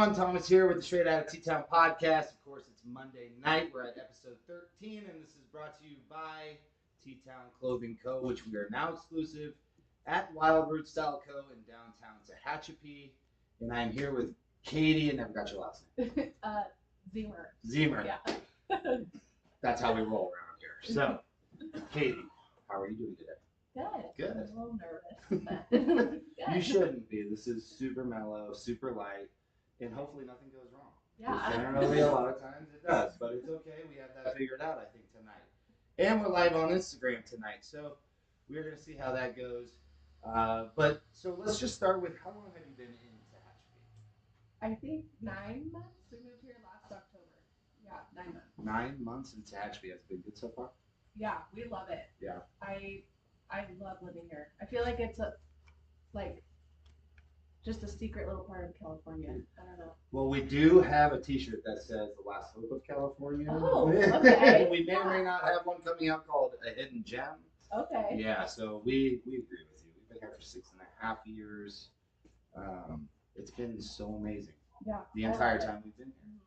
everyone? Thomas here with the Straight Outta T.Town podcast. Of course, it's Monday night. We're at episode 13, and this is brought to you by T.Town Clothing Co., which we are now exclusive at Wild Root Style Co. in downtown Tehachapi. And I'm here with Katie, and never got your last name. Zemer. Zemer. Yeah. That's how we roll around here. So, Katie, how are you doing today? Good. Good. I'm a little nervous, but good. You shouldn't be. This is super mellow, super light, and hopefully nothing goes wrong. Yeah. Generally, a lot of times it does, but it's okay. We have that figured out, I think, tonight. And we're live on Instagram tonight, so we're going to see how that goes. So let's just start with, how long have you been in Tehachapi? I think 9 months. We moved here last October. Yeah, 9 months. 9 months in Tehachapi. Has it been good so far? Yeah, we love it. Yeah. I love living here. I feel like it's just a secret little part of California. I don't know. Well, we do have a T-shirt that says "The Last Hope of California." Oh, okay. We may or may not have one coming out called "A Hidden Gem." Okay. Yeah, so we agree with you. We've been here for 6.5 years. It's been so amazing. Yeah. The entire time we've been here.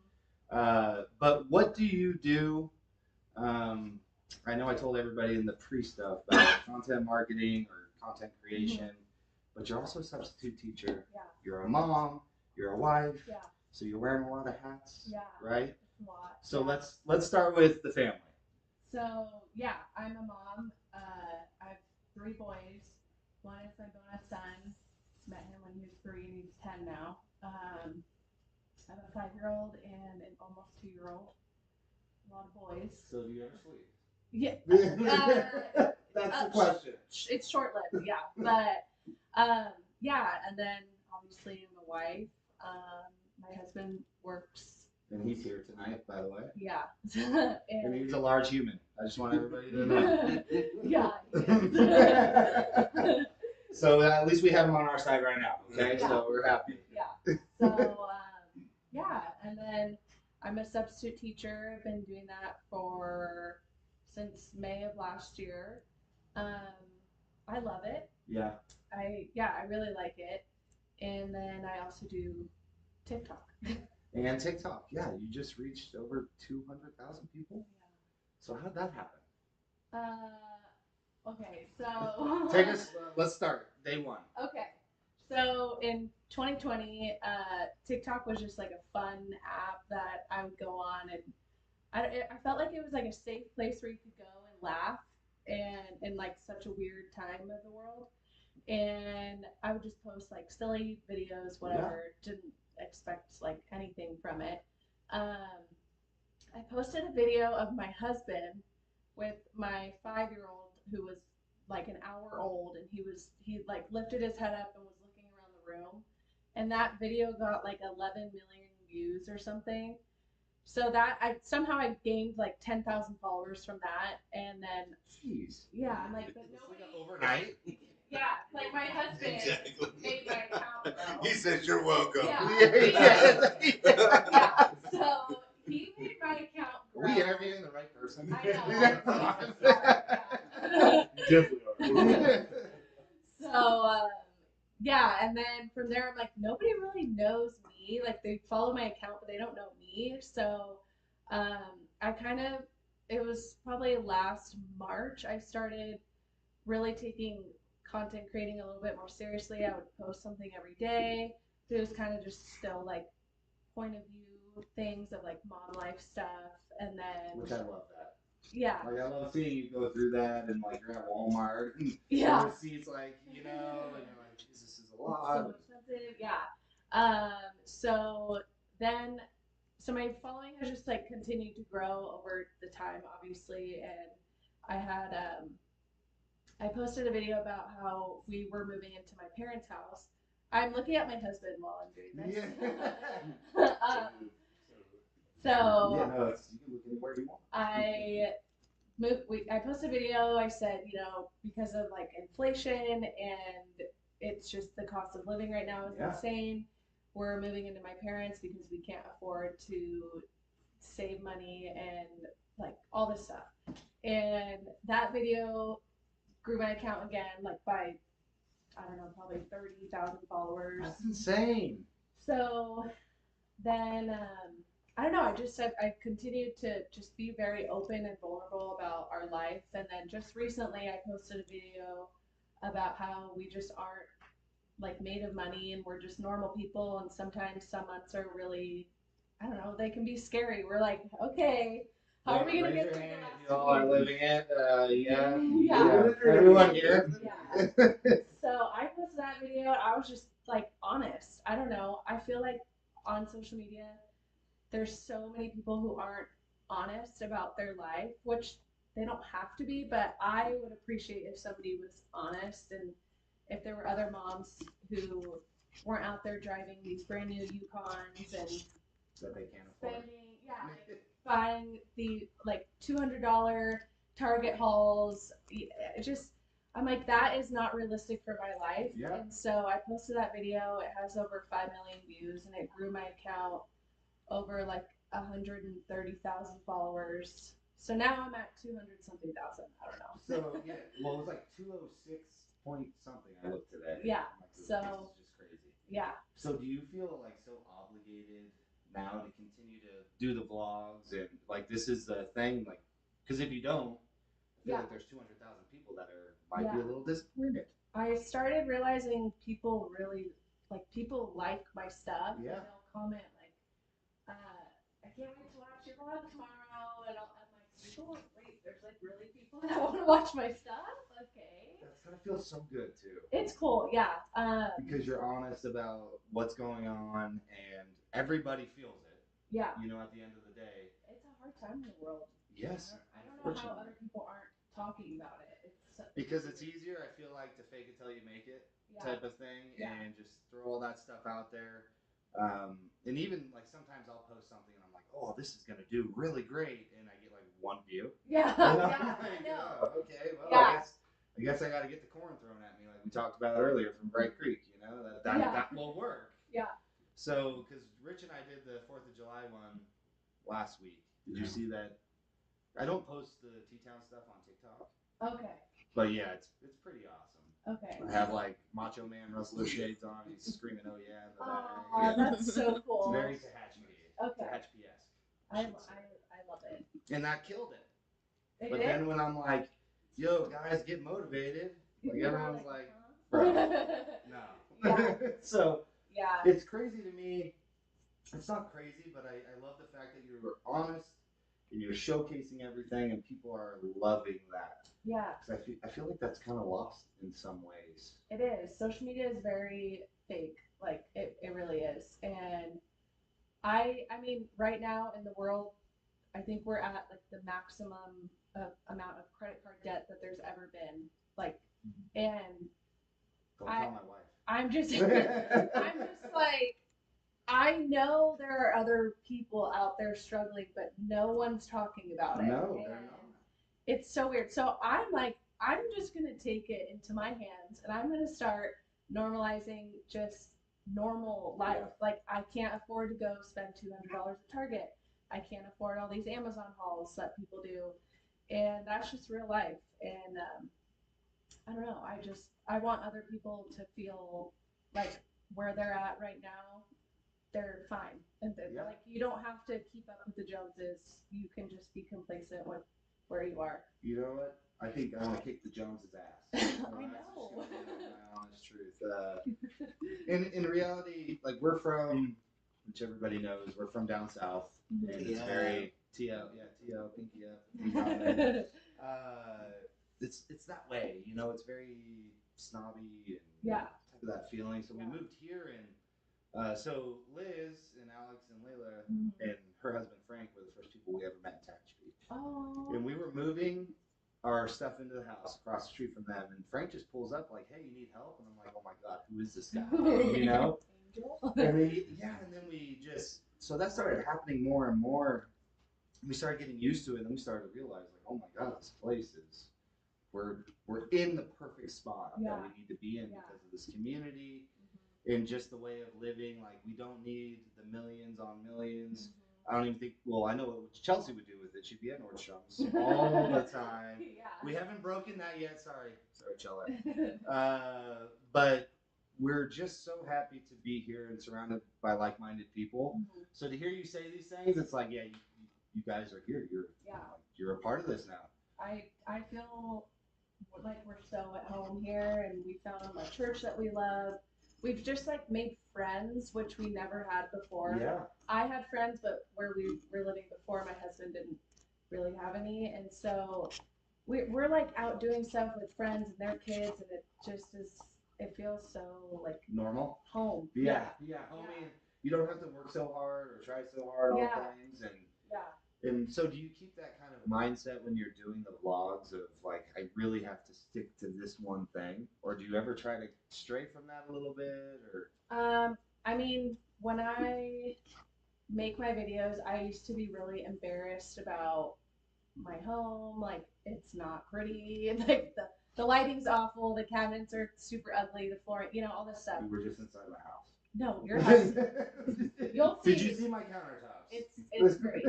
But what do you do? I know I told everybody in the pre-stuff about content marketing or content creation, but you're also a substitute teacher. Yeah. You're a mom. You're a wife. Yeah. So you're wearing a lot of hats. Yeah. Right. It's a lot. So yeah. let's start with the family. So yeah, I'm a mom. I have 3 boys. One is my bonus son. Met him when he was 3 and he's 10 now. I have a 5-year-old and an almost 2-year-old. A lot of boys. So do you ever sleep? Yeah. That's the question. It's short-lived, yeah. But yeah, and then obviously I'm a wife. My husband works. And he's here tonight, by the way. Yeah. And he's a large human. I just want everybody to know. Yeah. So at least we have him on our side right now. Okay, Yeah. so we're happy. Yeah. So yeah, and then I'm a substitute teacher. I've been doing that since May of last year. I love it. Yeah. I really like it. And then I also do TikTok. And TikTok, yeah, you just reached over 200,000 people. Yeah. So how'd that happen? Okay, so Take us. Let's start day one. Okay, so in 2020, TikTok was just like a fun app that I would go on, and I felt like it was like a safe place where you could go and laugh, and in like such a weird time of the world, and I would just post like silly videos, whatever. Yeah. Didn't expect like anything from it. I posted a video of my husband with my 5-year-old who was like an hour old, and he like lifted his head up and was looking around the room, and that video got like 11 million views or something. So that I gained like 10,000 followers from that, and then jeez. Yeah, I'm like, but nobody like overnight. Yeah, like my husband made my account, bro. He says you're welcome. Yeah. Yeah. So he made my account grow. Are we interviewing the right person? I know. Definitely are. So yeah, and then from there I'm like, nobody really knows me. Like they follow my account, but they don't know me. So it was probably last March I started really taking content creating a little bit more seriously. I would post something every day. It was kind of just still like point of view things of like mom life stuff, and then which I love that. Yeah. Like I love seeing you go through that, and like you're at Walmart and yeah. the receipts, like, and you're like, Jesus, this is a lot. So expensive. Yeah. So my following has just like continued to grow over the time, obviously, and I had I posted a video about how we were moving into my parents' house. I'm looking at my husband while I'm doing this. Yeah. So yeah, no, you can look anywhere you want. I posted a video. I said, because of like inflation and it's just the cost of living right now is insane. We're moving into my parents because we can't afford to save money and like all this stuff. And that video grew my account again, like by, I don't know, probably 30,000 followers. That's insane. So then I don't know. I continued to just be very open and vulnerable about our life, and then just recently I posted a video about how we just aren't like made of money and we're just normal people, and sometimes some months are really, I don't know, they can be scary. We're like, okay, how are we gonna Raise get your through hand the if you last all are week? living it. Yeah. Yeah. Everyone here. Yeah. So I posted that video. I was just like honest. I don't know. I feel like on social media, there's so many people who aren't honest about their life, which they don't have to be, but I would appreciate if somebody was honest, and if there were other moms who weren't out there driving these brand new Yukons and That they can't afford. spending, yeah, like buying the like $200 Target hauls. It just, I'm like, that is not realistic for my life. Yeah. And so I posted that video. It has over 5 million views, and it grew my account over like 130,000 followers. So now I'm at 200 something thousand. I don't know. So yeah, well, it was like 206 point something. I looked today. Yeah. Like, So this is just crazy. yeah. So do you feel like so obligated now to continue to do the vlogs and like this is the thing? Like, because if you don't, I feel like there's 200,000 people that might be a little disappointed. I started realizing people really people like my stuff. Yeah. And they'll comment like, I can't wait to watch your vlog tomorrow, and I'm like, people, wait, there's like really people that want to watch my stuff. Okay. That's gotta feel so good too. It's cool, yeah. Because you're honest about what's going on, and everybody feels it. Yeah. You know, at the end of the day. It's a hard time in the world. Yes. I don't know how other people aren't talking about it. Because it's easier, I feel like, to fake it till you make it type of thing, and just throw all that stuff out there. And even like sometimes I'll post something and I'm like, oh, this is gonna do really great, and I get like one view. Yeah. And I'm Yeah. like, I know. oh, okay, well, Yeah. I guess I got to get the corn thrown at me like we talked about earlier from Bright Creek. You know that will work. Yeah. So, because Rich and I did the 4th of July one last week. Did you see that? I don't post the T.Town stuff on TikTok. Okay. But yeah, it's pretty awesome. Okay. I have like Macho Man wrestler shades on. He's screaming, "Oh yeah!" In the back. Oh, that's so cool. It's very Tehachapi. Okay. Tehachapi-esque. I love it. And that killed it. It But did? then when I'm like, "Yo, guys, get motivated," like everyone's like, huh? "Bro, no." Yeah. So yeah. it's crazy to me. It's not crazy, but I love the fact that you're honest and you're showcasing everything, and people are loving that. Yeah. Because I feel like that's kind of lost in some ways. It is. Social media is very fake. Like it really is. And I mean, right now in the world, I think we're at like the maximum amount of credit card debt that there's ever been. Like, and Don't tell my wife. I'm just like, I know there are other people out there struggling, but no one's talking about it. No, they're not. It's so weird. So I'm like, I'm just gonna take it into my hands, and I'm gonna start normalizing just normal life. Yeah. Like I can't afford to go spend $200 at Target. I can't afford all these Amazon hauls that people do, and that's just real life. And I don't know. I want other people to feel like where they're at right now, they're fine, and like you don't have to keep up with the Joneses. You can just be complacent with where you are. You know what? I think I want to kick the Joneses' ass. I know. That's my honest truth. In reality, like we're from, which everybody knows, we're from down south, and it's very TL, TL, pinky up. It's that way, you know. It's very snobby and type of that feeling. So we moved here, and so Liz and Alex and Layla and her husband Frank were the first people we ever met in Tehachapi. Oh. And we were moving our stuff into the house across the street from them, and Frank just pulls up like, "Hey, you need help?" And I'm like, "Oh my God, who is this guy?" You know? And then we just, so that started happening more and more. We started getting used to it, and then we started to realize like, "Oh my God, this place is, we're in the perfect spot that we need to be in because of this community and just the way of living. Like we don't need the millions on millions." I don't even think, well, I know what Chelsea would do with it. She'd be at Nordstrom's all the time. We haven't broken that yet. Sorry, Chella. But we're just so happy to be here and surrounded by like-minded people. Mhm. So to hear you say these things, it's like, yeah, you guys are here. You're a part of this now. I feel like we're so at home here, and we found a church that we love. We've just like made friends, which we never had before. Yeah. I had friends, but where we were living before, my husband didn't really have any, and so we're like out doing stuff with friends and their kids, and it just is. It feels so like Normal. home. Yeah. Homie, you don't have to work so hard or try so hard all things, and yeah. And so, do you keep that kind of mindset when you're doing the vlogs of like, I really have to stick to this one thing, or do you ever try to stray from that a little bit, or? I mean, when I make my videos, I used to be really embarrassed about my home. Like, it's not pretty. Like the lighting's awful. The cabinets are super ugly. The flooring, all this stuff. We were just inside my house. No, your house. You'll see. Did you see my countertops? It's great.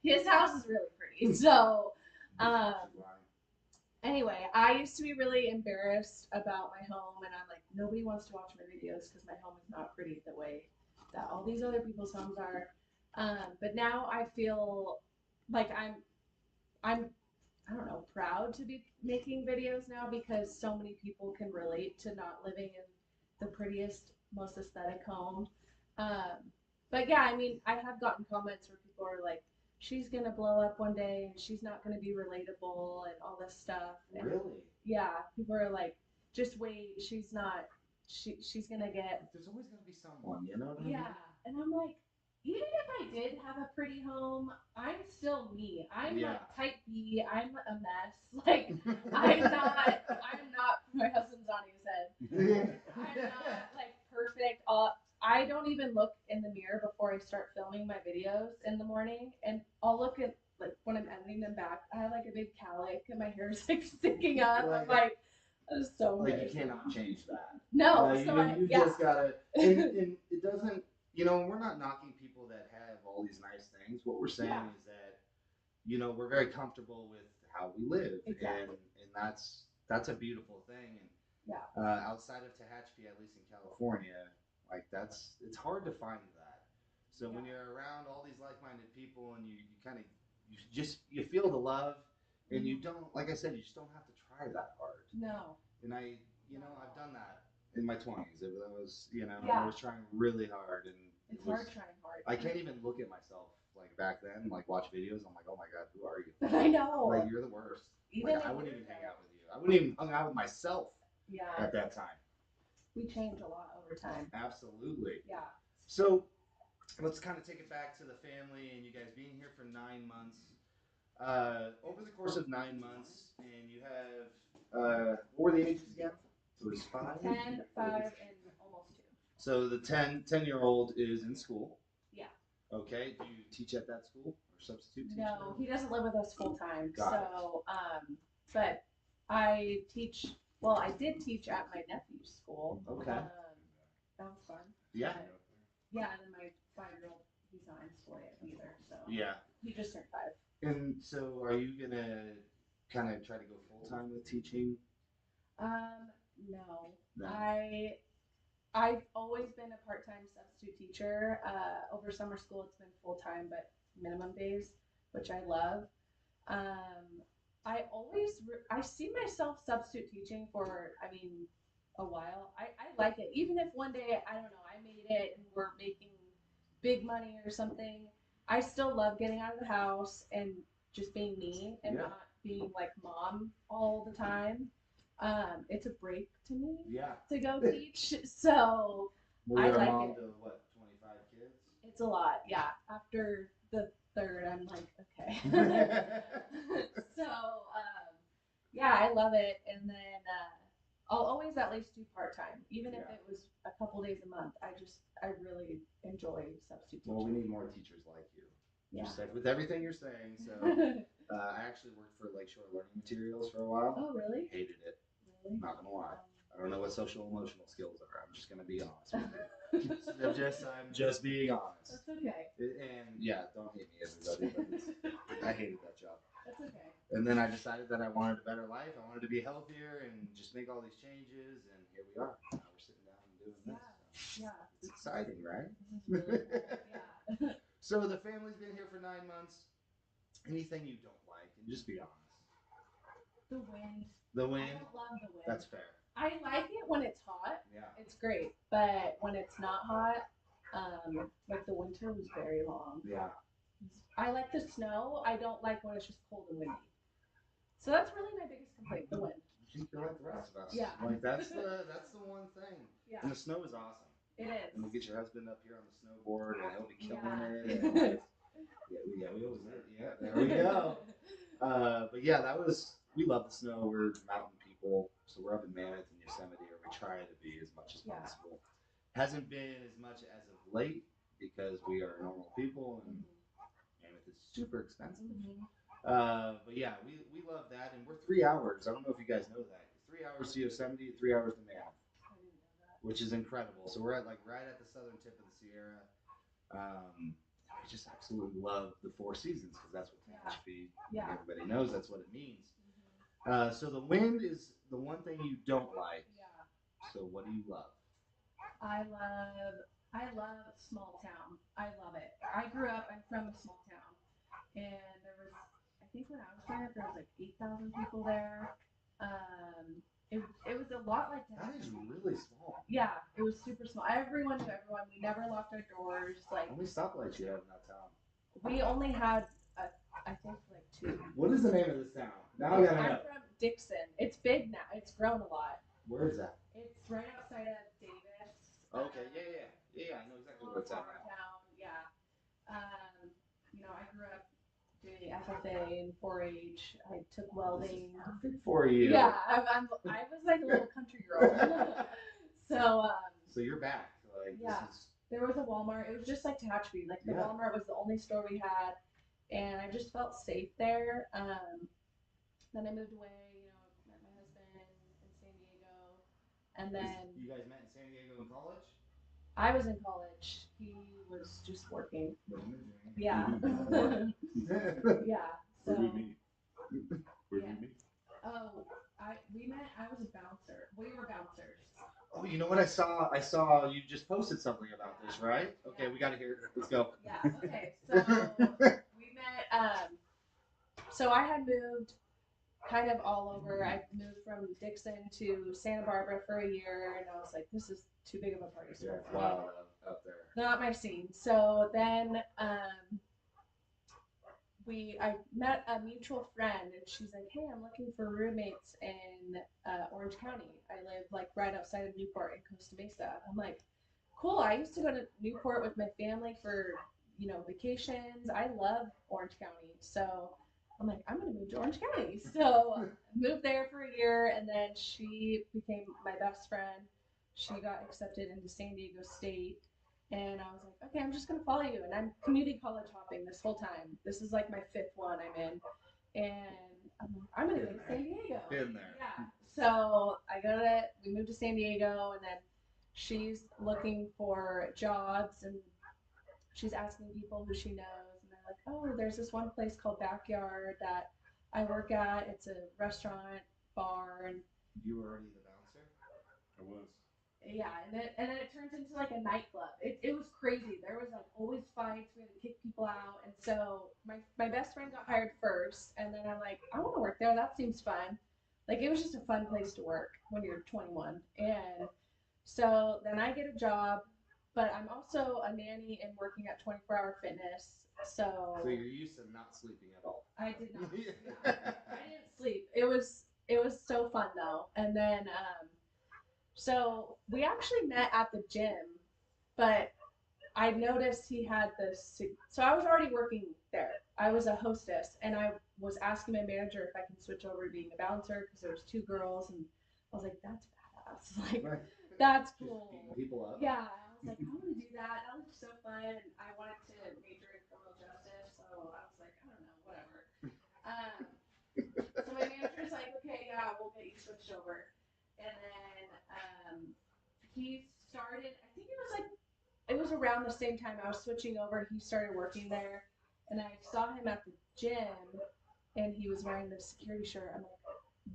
His house is really pretty. So, anyway, I used to be really embarrassed about my home, and I'm like, nobody wants to watch my videos because my home is not pretty the way that all these other people's homes are. But now I feel like I'm I don't know, proud to be making videos now because so many people can relate to not living in the prettiest, most aesthetic home. But yeah, I mean, I have gotten comments where people are like, she's gonna blow up one day and she's not gonna be relatable and all this stuff. And really? yeah, people are like, just wait, she's gonna get. There's always gonna be someone, you know what I mean? Yeah, and I'm like, even if I did have a pretty home, I'm still me. I'm like type B. I'm a mess. Like I'm not. My husband's on his head. I'm not like perfect. I don't even look in the mirror before I start filming my videos in the morning, and I'll look at like when I'm editing them back. I have like a big cowlick, and my hair's like sticking up. I'm like, that's so. Like you cannot change that. No, you just gotta. And it doesn't. We're not knocking people that have all these nice things. What we're saying is that, we're very comfortable with how we live, and that's a beautiful thing. And outside of Tehachapi, at least in California, like it's hard to find that. So when you're around all these like-minded people, and you kind of you feel the love, and you don't, like I said, you just don't have to try that hard. No. And I've done that in my 20s. It was, I was trying really hard, and it's hard trying hard. I can't even look at myself like back then, like watch videos. I'm like, oh my god, who are you? I know. Like you're the worst. Even I wouldn't even hang out with you. I wouldn't even hung out with myself. Yeah. At that time. We change a lot over time. Absolutely. Yeah. So let's kind of take it back to the family and you guys being here for 9 months. Over the course of 9 months, and you have what were the ages again? So it was 5? 10, 5, and almost 2. So the 10-year-old is in school. Yeah. Okay. Do you teach at that school or substitute teach? No, he doesn't live with us full time. Got it. But I teach. Well, I did teach at my nephew's school. Okay. That was fun. Yeah. Yeah, and then my 5-year-old, he's not in school yet either. So yeah. He just turned 5. And so, are you gonna kind of try to go full time with teaching? No. I've always been a part-time substitute teacher. Over summer school, it's been full-time, but minimum days, which I love. I see myself substitute teaching for, a while. I like it. Even if one day, I don't know, I made it and we're making big money or something, I still love getting out of the house and just being me and not being like mom all the time. It's a break to me to go teach. So I like mom it. To what, 25 kids? It's a lot, yeah. After the 3rd, I'm like, okay. So, I love it. And then I'll always at least do part-time, even if it was a couple days a month. I really enjoy substitute teaching. Well, we need more teachers like you. Yeah. Just like with everything you're saying. So I actually worked for Lakeshore Learning Materials for a while. Oh, really? Hated it. Really? Not gonna lie. I don't know what social emotional skills are. I'm just gonna be honest with you. I'm just being honest. That's okay. And don't hate me, everybody. But I hated that job. That's okay. And then I decided that I wanted a better life. I wanted to be healthier and just make all these changes. And here we are. Now we're sitting down and doing this. So Yeah. it's exciting, right? This is really cool. Yeah. So the family's been here for 9 months. Anything you don't like, and just be honest. The wind. The I wind. don't love the wind. That's fair. I like it when it's hot. Yeah. It's great, but when it's not hot, like the winter was very long. Yeah. I like the snow. I don't like when it's just cold and windy. So that's really my biggest complaint, the wind. I think you're like the rest of us. Yeah. Like that's the one thing. Yeah. And the snow is awesome. It is. And we'll get your husband up here on the snowboard, and he'll be killing it. Yeah, we always did. Yeah, there we go. But yeah, we love the snow. We're mountain people, so we're up in Mammoth and Yosemite, or we try to be as much as possible. Hasn't been as much as of late because we are normal people, and Mammoth is super expensive. But yeah, we love that, and we're 3 hours. I don't know if you guys know that. 3 hours to Yosemite, 3 hours to Mammoth, which is incredible. So we're at right at the southern tip of the Sierra. I just absolutely love the Four Seasons because that's what Tehachapi. Yeah. Everybody knows that's what it means. So the wind is the one thing you don't like. Yeah. So what do you love? I love small town. I love it. I'm from a small town, and there was, I think when I was growing up, there was like 8,000 people there. It was a lot like that. That is really small. Yeah, it was super small. Everyone knew everyone. We never locked our doors. Like, how many stoplights you have in that town? We only had, I think, like 2. What is the name of this town? Now I gotta know. I'm from Dixon. It's big now. It's grown a lot. Where is that? It's right outside of Davis. Okay, yeah. I know exactly where it's at. Town, yeah. I grew up doing FFA and 4-H. I took welding. Perfect for you. Yeah, I was like a little country girl. So you're back. Like, yeah. There was a Walmart. It was just like Tehachapi. Like the Walmart was the only store we had, and I just felt safe there. Then I moved away. Met my husband in San Diego, and then you guys met in San Diego in college. I was in college. He was just working. Yeah. Yeah. So. Where did we meet? Where did we meet? Oh, we met. I was a bouncer. We were bouncers. Oh, you know what I saw? I saw you just posted something about this, right? Okay, we got to hear it. Let's go. Yeah. Okay. So we met. So I had moved kind of all over. I moved from Dixon to Santa Barbara for a year, and I was like, this is too big of a party store. Yeah, wow, up there. Not my scene. So then I met a mutual friend, and she's like, hey, I'm looking for roommates in Orange County. I live like right outside of Newport in Costa Mesa. I'm like, cool. I used to go to Newport with my family for vacations. I love Orange County. So I'm like, I'm going to move to Orange County. So moved there for a year, and then she became my best friend. She got accepted into San Diego State, and I was like, okay, I'm just going to follow you. And I'm community college hopping this whole time. This is like my 5th one I'm in. And I'm going to go to San Diego. Been there. Yeah. So we moved to San Diego, and then she's looking for jobs, and she's asking people who she knows. Like, oh, there's this one place called Backyard that I work at. It's a restaurant, bar, and you were already the bouncer? I was. Yeah, and then it turns into like a nightclub. It was crazy. There was like always fights. We had to kick people out, and so my best friend got hired first, and then I'm like, I want to work there. That seems fun. Like it was just a fun place to work when you're 21, and so then I get a job, but I'm also a nanny and working at 24-hour fitness. So you're used to not sleeping at all. I did not. I didn't sleep. It was so fun though. And then so we actually met at the gym, but I noticed he had this. So I was already working there. I was a hostess, and I was asking my manager if I can switch over to being a bouncer because there was 2 girls, and I was like, that's badass. Like that's cool. Just beating people up. Yeah. I was like, I want to do that. That looks so fun. I wanted to major in criminal justice, so I was like, I don't know, whatever. So my manager's like, okay, yeah, we'll get you switched over. And then he started, I think it was around the same time I was switching over. He started working there, and I saw him at the gym, and he was wearing the security shirt. I'm like,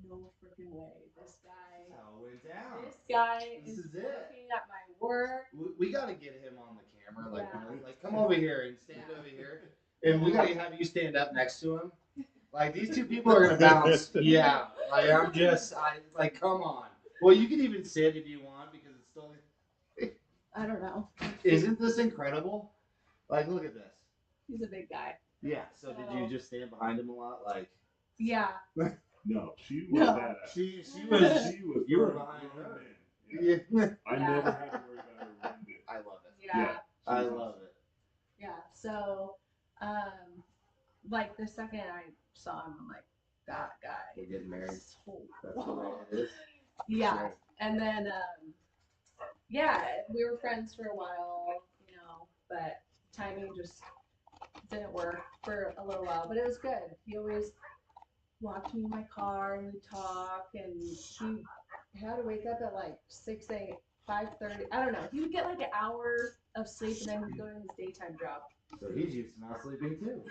no freaking way. This guy. How it went down. This guy This is is it. looking at my work. We got to get him on the camera. Like, Yeah. like come over here and stand over here. And we got to have you stand up next to him. Like, these two people are going to bounce. Yeah. Like, like, come on. Well, you can even sit if you want because it's still. I don't know. Isn't this incredible? Like, look at this. He's a big guy. Yeah. So did you just stand behind him a lot? Like. Yeah. No, she was that. She was. You were behind her. her. Yeah. Yeah. I never had to worry about her one bit. I love it. Yeah. I love it. Yeah. So, like the second I saw him, I'm like, that guy. We're getting married. So That's the way it is. yeah. Sure. And then, yeah, we were friends for a while, you know, but timing just didn't work for a little while. But it was good. He always walked me in my car and we talk, and he had to wake up at like 6, 8, 5:30. I don't know. He would get like an hour of sleep and then he'd go to his daytime job. So he's used to not sleeping too.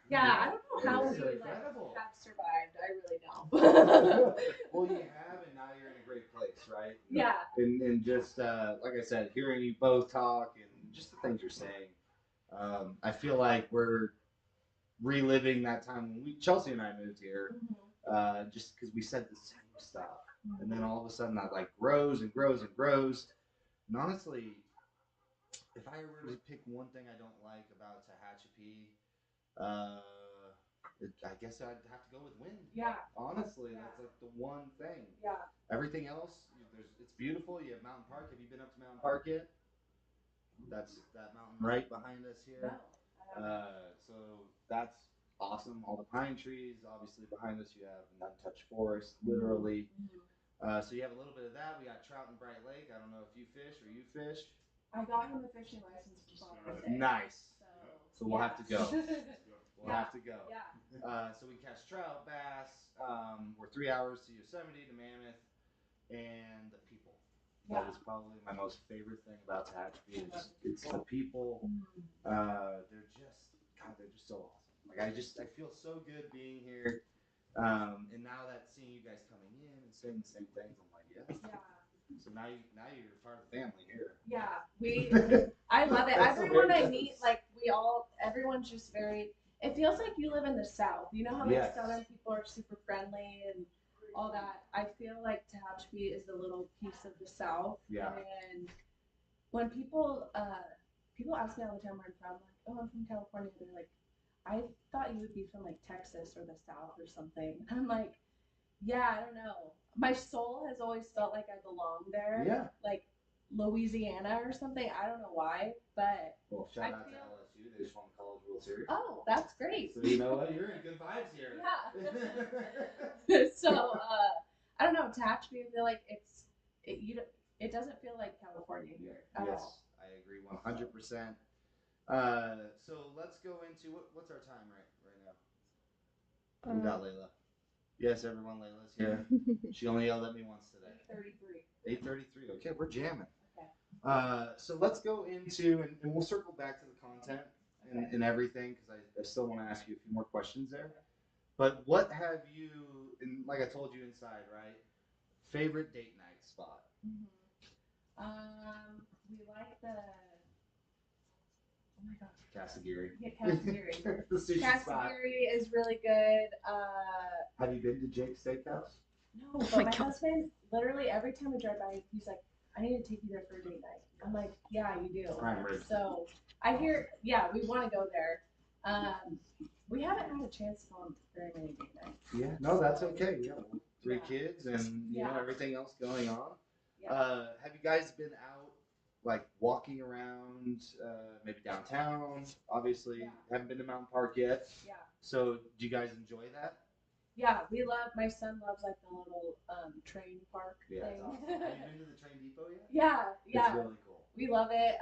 Yeah, I don't know how This he is like incredible. have survived. I really don't. Well, you have, and now you're in a great place, right? Yeah. And just like I said, hearing you both talk and just the things you're saying, I feel like we're reliving that time when Chelsea and I moved here, just because we said the same stuff, and then all of a sudden that like grows and grows and grows. And honestly, if I were to pick one thing I don't like about Tehachapi, I guess I'd have to go with wind. Yeah. Honestly, Yeah. that's like the one thing. Yeah. Everything else, it's beautiful. You have Mountain Park. Have you been up to Mountain Park yet? That's that mountain right behind us here. No. So that's awesome. All the pine trees. Obviously behind us you have an untouched forest, literally. So you have a little bit of that. We got trout in Bright Lake. I don't know if you fish or you fish. I got him a fishing license for Father's Day. Nice. So we'll yeah. have to go. We'll have to go. Yeah. So we catch trout, bass. We're 3 hours to Yosemite, to Mammoth, and the people. That is probably my most favorite thing about Tehachapi. It's the people. They're just so awesome. Like I feel so good being here. And now that seeing you guys coming in and saying the same things, I'm like, yeah. So now you're part of the family here. Yeah, I love it. Everyone I meet, like everyone's just very. It feels like you live in the South. You know how like Southern people are super friendly and all that. I feel like Tehachapi is a little piece of the South. Yeah. And when people ask me all the time where I'm from, like, oh, I'm from California. They're like, I thought you would be from like Texas or the South or something. I'm like, yeah, I don't know. My soul has always felt like I belong there. Yeah. Like Louisiana or something. I don't know why, but well, shout out to LSU. They just won the College World Series. Oh, that's great. So you know what? You're in good vibes here. Yeah. So I don't know. Tehachapi, I feel like it doesn't feel like California here at all. I agree 100%. So let's go into what's our time right now? We got Layla. Yes, everyone, Layla's here. She only yelled at me once today. 8:33. Okay, we're jamming. Okay. So let's go into, and we'll circle back to the content and everything, because I still want to ask you a few more questions there. But what have you, and like I told you inside, right? Favorite date night spot? We like the. Oh my gosh. Kasagiri. Yeah, Kasagiri. The sushi spot. Kasagiri is really good. Have you been to Jake's Steakhouse? No, but my husband, literally every time we drive by, he's like, I need to take you there for a date night. I'm like, yeah, you do. Right. So I hear, we want to go there. We haven't had a chance to go on very many date nights. Yeah, no, that's okay. Yeah, 3 kids and you know everything else going on. Yeah. Have you guys been out, like walking around, maybe downtown? Obviously, haven't been to Mountain Park yet. Yeah. So, do you guys enjoy that? Yeah, my son loves like the little train park thing. Awesome. Have you been to the train depot yet? Yeah. It's really cool. We love it.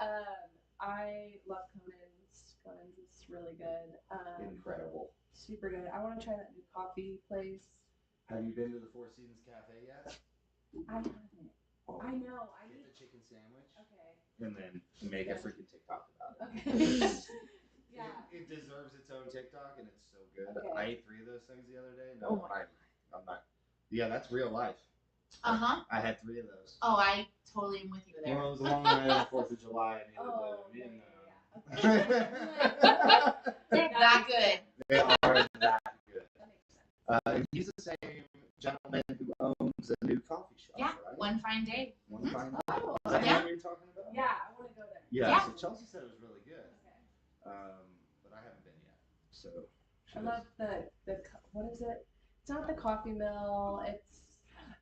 I love Conan's. Conan's is really good. Incredible. Super good. I want to try that new coffee place. Have you been to the Four Seasons Cafe yet? I haven't. Oh, I know. Get the chicken sandwich. Okay. And then make a freaking TikTok about it. Okay. Yeah. It deserves its own TikTok, and it's so good. Okay. I ate 3 of those things the other day. Oh No, my. I'm not. Yeah, that's real life. Uh-huh. I had 3 of those. Oh, I totally am with you there. Well, it was a long night on 4th of July, and Okay. They're that good. They are that good. That makes sense. He's the same gentleman who owns a new coffee shop, Yeah, right? One Fine Day. One Fine Day. Oh, Is that the yeah. one you're talking about? Yeah, I want to go there. Yeah, Yeah. so Chelsea said it was really good. Okay. But I haven't been yet. So I love what is it? It's not the coffee mill.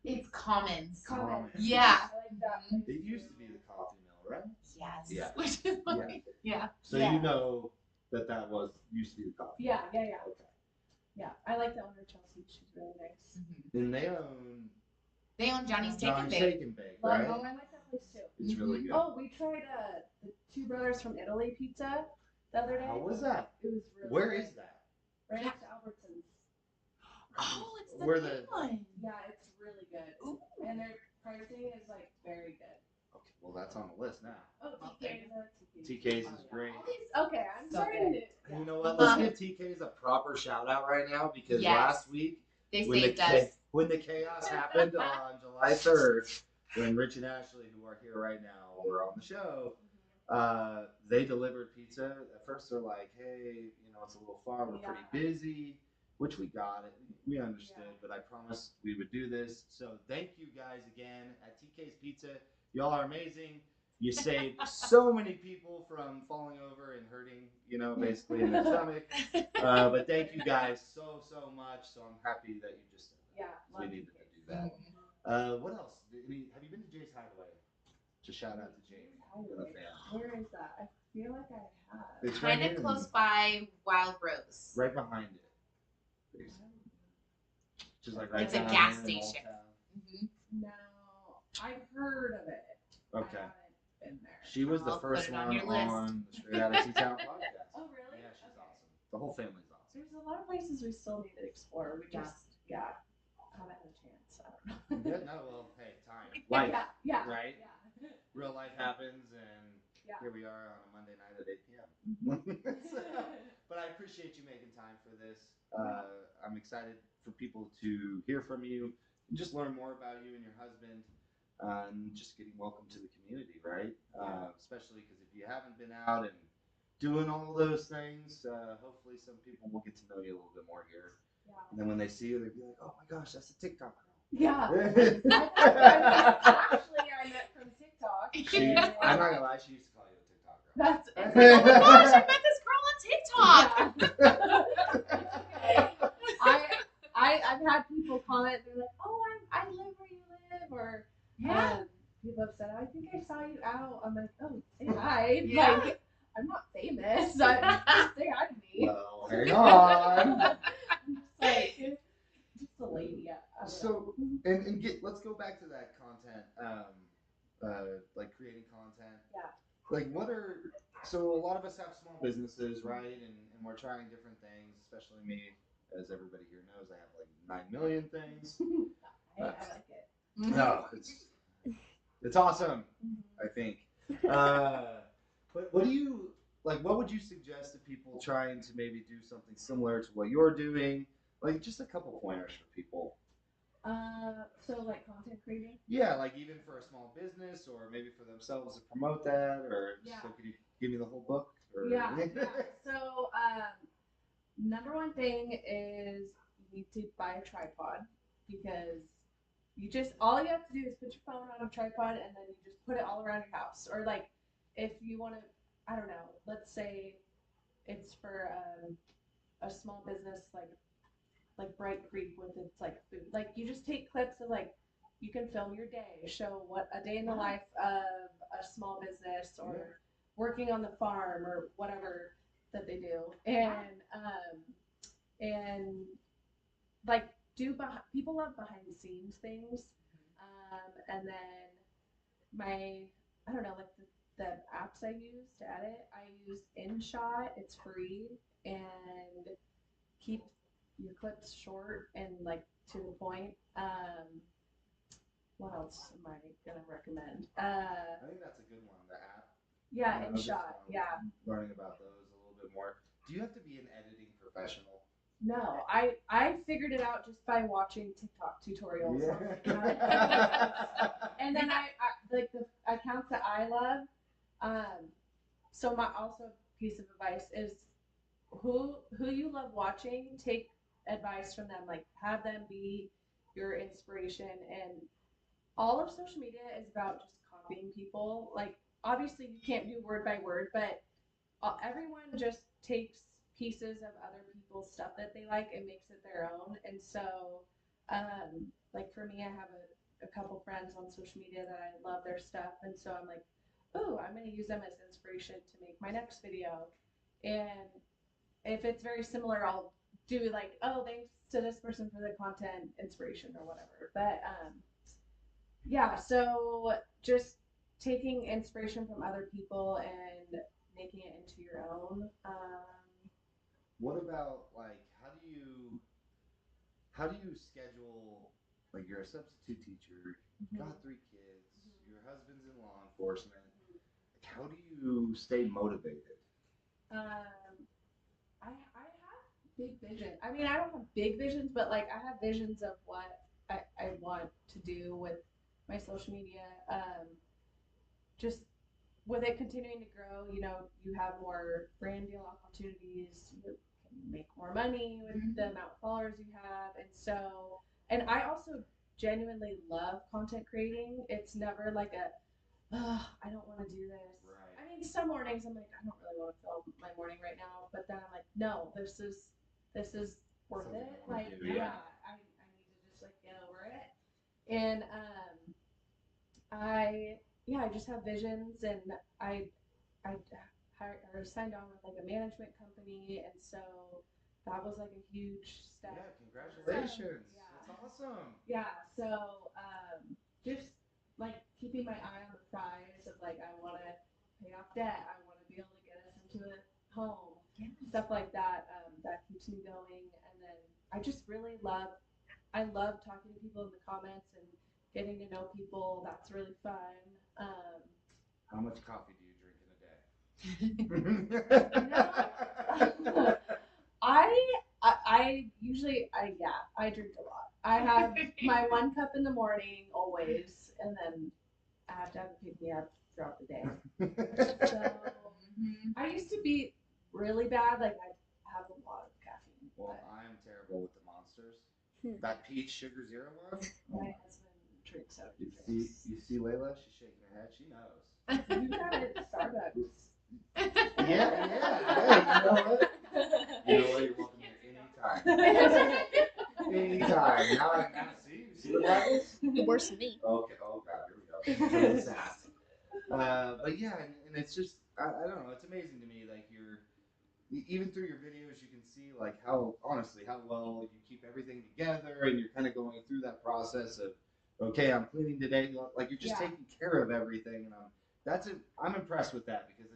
It's Commons. Commons. Yeah. I like that. It used to be the coffee mill, right? Yes. Yeah. Which is funny. Yeah. So Yeah. you know that used to be the coffee mill. Yeah. Okay. Yeah, I like the owner Chelsea. She's really nice. And they own Johnny's Take and Johnny's Bake. Take and Bake, Love, right? oh, I like that place too. It's really good. Oh, we tried the Two Brothers from Italy pizza the other day. How was that? It was really Where good. is that? Right next to Albertsons. Oh, it's the Where big the- one. Yeah, it's really good. Ooh. And their pricing is like very good. Okay, well that's on the list now. Oh, Well, TK's is great. Okay, I'm So starting to. And you know what? Let's give TK's a proper shout out right now because Yes. last week They when saved us. when the chaos happened on July 3rd, when Rich and Ashley, who are here right now, were on the show, they delivered pizza. At first, they're like, "Hey, it's a little far. We're pretty busy," which we got it. We understood, but I promised we would do this. So thank you guys again at TK's Pizza. Y'all are amazing. You saved so many people from falling over and hurting, basically in their stomach. But thank you guys so much. So I'm happy that you just said that. Yeah, So we love needed TK's. to do that. What else? Have you been to Jay's Hideaway? Just shout out to Jamie and the family. Where is that? I feel like I have. It's Kind right of close by Wild Rose. right behind it. Basically. Just like right It's a down gas there in Old station. Town. No, I've heard of it. Okay. I haven't been there. She was the I'll put first it one on your list. on the Straight Outta T.Town podcast. Oh, really? Yeah, she's Okay. awesome. The whole family's awesome. There's a lot of places we still need to explore. We just, haven't had a chance. I don't know. Yeah, no, well, hey, time. Life, Yeah. right? Yeah. real life happens, and Yeah. here we are on a Monday night at 8 p.m. So, but I appreciate you making time for this. I'm excited for people to hear from you and just learn more about you and your husband, and just getting welcome to the community, right? Especially because if you haven't been out and doing all those things, hopefully some people will get to know you a little bit more here. Yeah. And then when they see you, they'll be like, "Oh my gosh, that's a TikTok girl." Yeah. Actually, I met from TikTok. I'm not gonna lie, she used to call you a TikTok girl. That's Oh my gosh, I met this girl on TikTok. I've had people comment. They're like, "Oh, I live where you live," or people have said, "I think I saw you out." I'm like, "Oh, say hi." Yeah. Like, I'm not famous. So just say hi to me. Well, hang on. I'm just like, just a lady. I don't know. So, let's go back to that content, like creating content. Yeah. Like, so a lot of us have small businesses, right? And we're trying different things, especially me, as everybody here knows, I have like 9 million things. I like it. No, it's awesome, I think. But what would you suggest to people trying to maybe do something similar to what you're doing? Like, just a couple pointers for people. So like content creating. Yeah, like even for a small business, or maybe for themselves to promote that, or just could you give me the whole book? Or... Yeah. So number one thing is you need to buy a tripod, because all you have to do is put your phone on a tripod and then you just put it all around your house. Or like if you want to, I don't know, let's say it's for a small business like Bright Creek with its like food. Like you just take clips of you can film your day, show what a day in the life of a small business or working on the farm or whatever that they do, and like people love behind the scenes things, and then I don't know, like the apps I use to edit, I use InShot. It's free and keeps your clips short and to the point. What else am I gonna recommend? I think that's a good one. The app. Yeah, InShot. Yeah. Learning about those a little bit more. Do you have to be an editing professional? No, I figured it out just by watching TikTok tutorials. Yeah. And then I like the accounts that I love. So my also piece of advice is who you love watching, take advice from them. Like have them be your inspiration. And all of social media is about just copying people. Like obviously you can't do word by word, but everyone just takes pieces of other people's stuff that they like and makes it their own. And so, like for me, I have a couple friends on social media that I love their stuff, and so I'm like, oh, I'm gonna use them as inspiration to make my next video. And if it's very similar, I'll do like, oh, thanks to this person for the content inspiration or whatever. But yeah, so just taking inspiration from other people and making it into your own. What about like how do you schedule like you're a substitute teacher, you've got 3 kids, your husband's in law enforcement. Like, how do you stay motivated? I have big vision. I mean, I don't have big visions, but like I have visions of what I want to do with my social media. Just with it continuing to grow, you have more brand deal opportunities, you can make more money with the amount of followers you have. And so, and I also genuinely love content creating. It's never like I don't want to do this. Right. I mean, some mornings I'm like, I don't really want to film my morning right now, but then I'm like, no, this is worth Something it. I wanna Like, do, yeah, yeah. I need to just like get over it. And I just have visions, and I hired or signed on with like a management company, and so that was like a huge step. Yeah, congratulations. Yeah. That's awesome. Yeah, so just like keeping my eye on the prize of like I want to pay off debt, I want to be able to get us into a home, stuff like that. That keeps me going, and then I just really I love talking to people in the comments and getting to know people. That's really fun. How much coffee do you drink in a day? I usually I drink a lot. I have my 1 cup in the morning always, and then I have to have it pick me up throughout the day. So I used to be really bad, like I have a lot of caffeine. Well, I'm terrible with the monsters. That peach sugar zero one. My husband drinks out. You see Layla? She's shaking her head. She knows. You got it at Starbucks. Yeah. You know what? You're welcome here anytime. Anytime. Now see the levels? Worse than me. Okay. Oh God, here we go. But yeah, and it's just I don't know. It's amazing to me. Like even through your videos, you can see like how honestly how well you keep everything together, and you're kind of going through that process of okay, I'm cleaning today. Like you're just taking care of everything, and I'm impressed with that because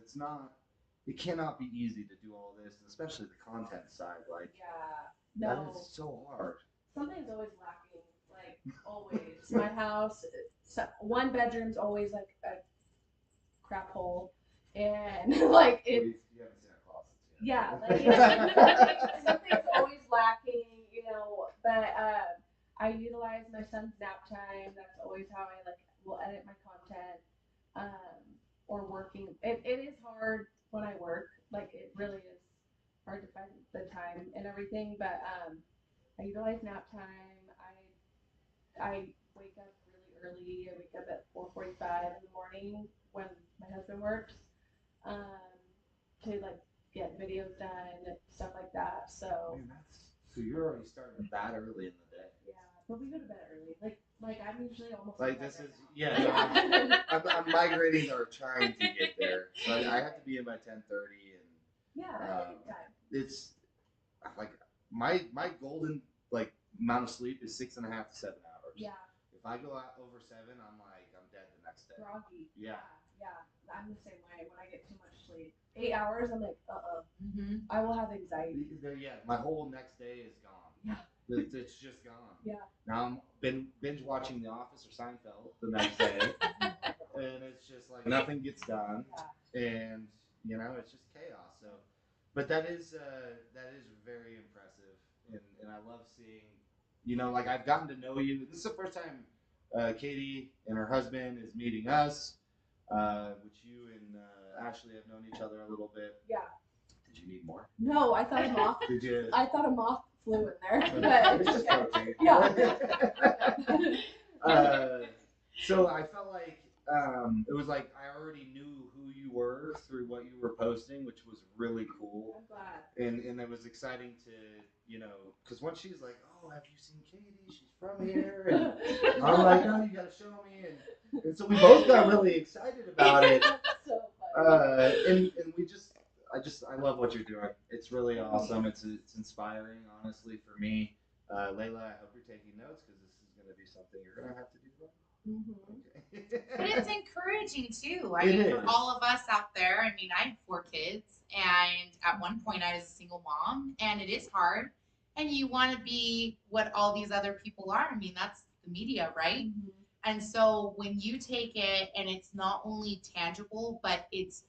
it cannot be easy to do all this, especially the content side. Like that is so hard. Something's always lacking, like always. My house, one bedroom's always like a crap hole, and like it. You haven't seen our closets yet. Yeah, like something's always lacking, But I utilize my son's nap time. That's always how I will edit my content. Or working. It is hard when I work. Like it really is hard to find the time and everything. But I utilize nap time. I wake up really early. I wake up at 4:45 in the morning when my husband works. To get videos done, stuff like that. So Man, so you're already starting that early in the day. yeah, but we go to bed early. Like I'm usually almost like this is no, I'm migrating or trying to get there. So I have to be in by 10:30, and it's like my golden amount of sleep is 6.5 to 7 hours. Yeah. If I go out over 7, I'm dead the next day. Groggy. Yeah. I'm the same way. When I get too much sleep, 8 hours, I'm like, I will have anxiety. Yeah, my whole next day is gone. Yeah. It's just gone. Yeah. Now I'm binge watching The Office or Seinfeld the next day, and it's just like nothing gets done, and it's just chaos. So, but that is very impressive. and I love seeing, like I've gotten to know you. This is the first time Katie and her husband is meeting us, which you and Ashley have known each other a little bit. Yeah. Did you need more? No, I thought a moth. Did you? I thought a moth flew in there, but It's just protein. Yeah. So I felt like it was like I already knew who you were through what you were posting, which was really cool. I'm glad. And it was exciting to, because once she's like, oh, have you seen Katie? She's from here. And I'm like, no, you got to show me. And so we both got really excited about it. That's so funny. And I love what you're doing. It's really awesome. It's inspiring, honestly, for me. Layla, I hope you're taking notes because this is going to be something you're going to have to do. Okay. But it's encouraging too. I It mean, for is. all of us out there, I mean, I have 4 kids, and at one point I was a single mom, and it is hard. And you want to be what all these other people are. I mean, that's the media, right? Mhm. And so when you take it and it's not only tangible, but it's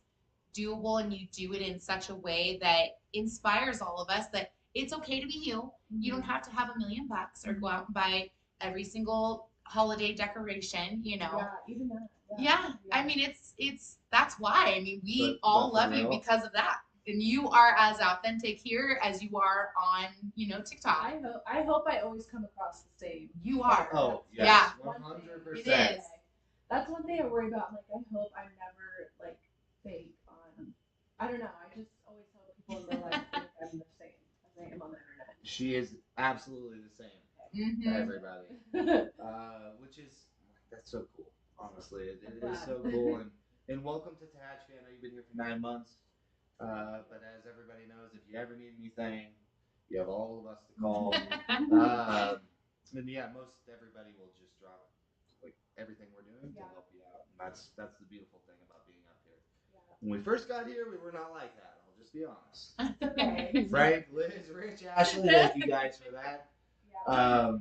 doable, and you do it in such a way that inspires all of us that it's okay to be you. You don't have to have $1 million or go out and buy every single holiday decoration, Yeah, even that. Yeah. I mean, it's that's why. I mean, we all But for love you real? because of that. And you are as authentic here as you are on, TikTok. I hope I always come across the same. You are. Oh, Yeah. yes, One 100%. thing. It is. That's one thing I worry about. I'm like, I hope I'm never like fake on. I don't know. I just always hope people in real life think I'm the same as I am on the internet. She is absolutely the same to Mhm. everybody, which is that's so cool. Honestly, it is so cool. And welcome to Tehachapi. I know you've been here for 9 months, but as everybody knows, if you ever need anything, you have all of us to call. And yeah, most everybody will just drop like everything we're doing to help you out. And that's the beautiful thing about being up here. When we first got here, we were not like that. I'll just be honest. Okay. Frank, Liz, Rich, Ashley, thank you guys for that. Yeah.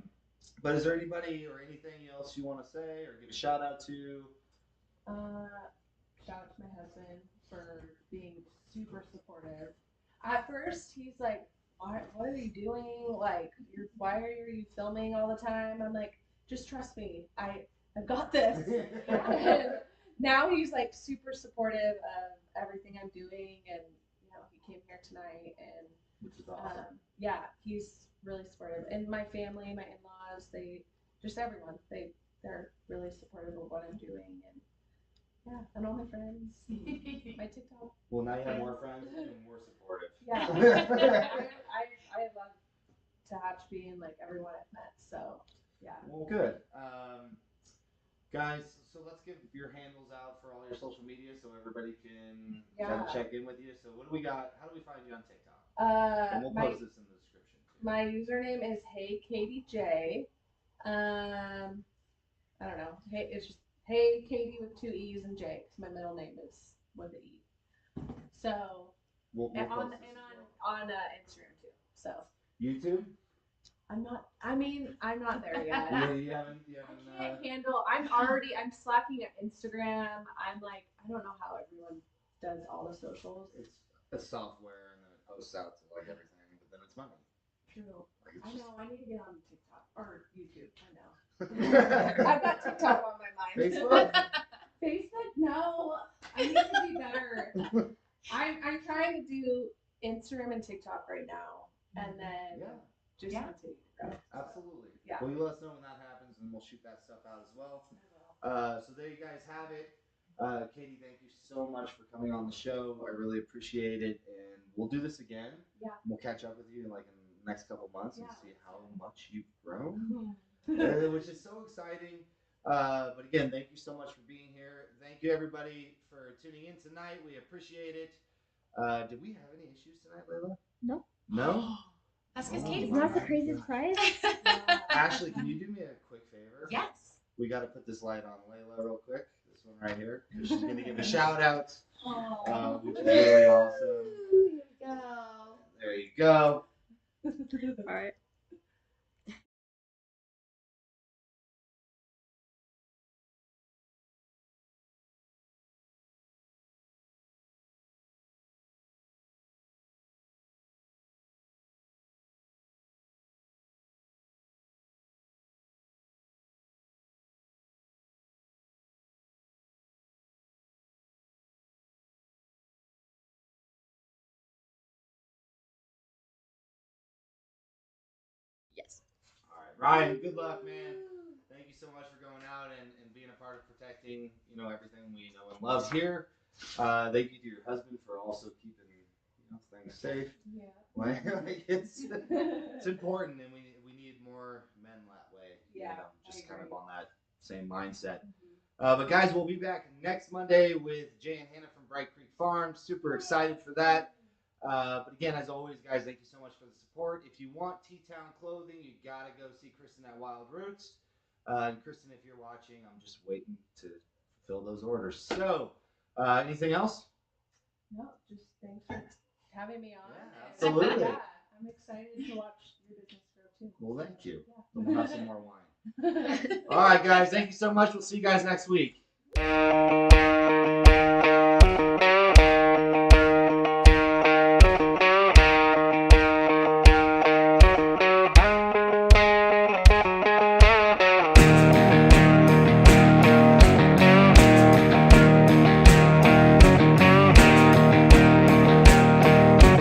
But is there anybody or anything else you want to say or give a shout out to? Shout out to my husband for being super supportive. At first, he's like, "What are you doing? Like, why are you filming all the time?" I'm like, "Just trust me. I've got this." And now he's like super supportive of everything I'm doing, and he came here tonight, and Which is awesome. yeah, he's really supportive. And my family, my in-laws, everyone, they're really supportive of what I'm doing, and all my friends, my TikTok. Well, now you have more friends and more supportive. Yeah, I love Tehachapi and like everyone I've met. So yeah. Well, good. Guys, so let's give your handles out for all your social media so everybody can kind of check in with you. So what do we got? How do we find you on TikTok? And we'll post this in the description too. My username is HeyKatieJ. I don't know. It's just Hey Katie with 2 E's and J, because my middle name is with the E. So we'll and post on this as well. on Instagram too. So YouTube? I'm not there yet. You haven't. I can't handle. I'm slacking at Instagram. I'm like, I don't know how everyone does all the socials. It's a software and then it posts out to like everything, but then it's money. True. Like I know. I need to get on TikTok or YouTube. I know. it's I've got TikTok on my mind. Facebook? Facebook? No. I need to be better. I'm trying to do Instagram and TikTok right now, and then just continue to grow. Absolutely. Yeah. Well, you let us know when that happens, and we'll shoot that stuff out as well. So there you guys have it. Katie, thank you so much for coming on the show. I really appreciate it, and we'll do this again. Yeah. We'll catch up with you like in the next couple months and see how much you've grown, which is so exciting. But again, thank you so much for being here. Thank you everybody for tuning in tonight. We appreciate it. Did we have any issues tonight, Layla? No. No? That's because Oh, Katie's my That's the God. crazy surprise. Ashley, can you do me a quick favor? Yes. We got to put this light on Layla real quick. This one right here. 'Cause she's going to give a shout out, which is really awesome. Here we go. There you go. All right. Ryan, good luck, man. Thank you so much for going out and being a part of protecting, everything we know and love here. Thank you to your husband for also keeping, things safe. Yeah. Like it's important, and we need more men that way. Yeah, just I kind of agree. on that same mindset. Mhm. But guys, we'll be back next Monday with Jay and Hannah from Bright Creek Farm. Super excited for that. But again, as always, guys, thank you so much for the support. If you want T-Town clothing, you gotta go see Kristen at Wild Roots. And Kristen, if you're watching, I'm just waiting to fulfill those orders. So, anything else? No, just thanks for having me on. Yeah, and- absolutely. Yeah, I'm excited to watch your business grow too. Well, thank you. Yeah. We'll have some more wine. All right, guys. Thank you so much. We'll see you guys next week.